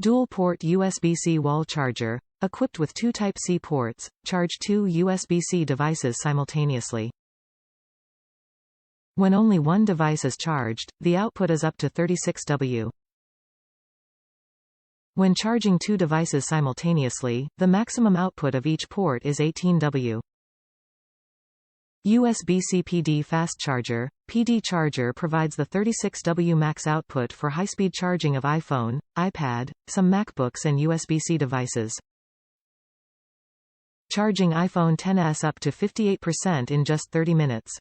Dual-port USB-C wall charger, equipped with two Type-C ports, charge two USB-C devices simultaneously. When only one device is charged, the output is up to 36W. When charging two devices simultaneously, the maximum output of each port is 18W. USB-C PD fast charger. PD charger provides the 36W max output for high-speed charging of iPhone, iPad, some MacBooks and USB-C devices. Charging iPhone XS up to 58% in just 30 minutes.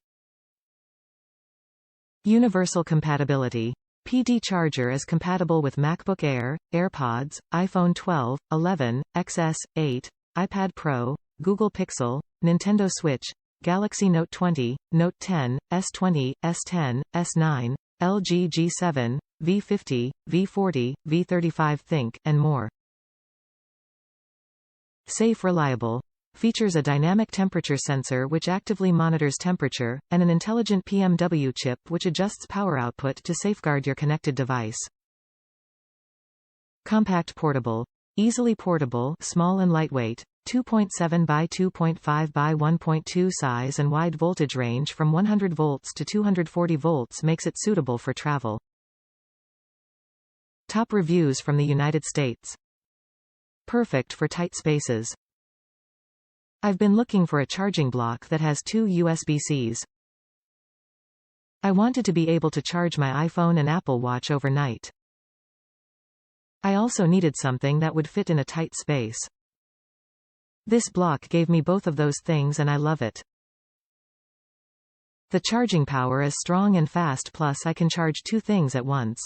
Universal compatibility. PD charger is compatible with MacBook Air, AirPods, iPhone 12, 11, XS, 8, iPad Pro, Google Pixel, Nintendo Switch, Galaxy Note 20, Note 10, S20, S10, S9, LG G7, V50, V40, V35 ThinQ, and more. Safe reliable. Features a dynamic temperature sensor which actively monitors temperature, and an intelligent PMW chip which adjusts power output to safeguard your connected device. Compact portable. Easily portable, small and lightweight. 2.7 by 2.5 by 1.2 size and wide voltage range from 100 volts to 240 volts makes it suitable for travel. Top reviews from the United States. Perfect for tight spaces. I've been looking for a charging block that has two USB-Cs. I wanted to be able to charge my iPhone and Apple Watch overnight. I also needed something that would fit in a tight space. This block gave me both of those things and I love it. The charging power is strong and fast, plus I can charge two things at once.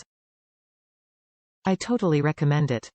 I totally recommend it.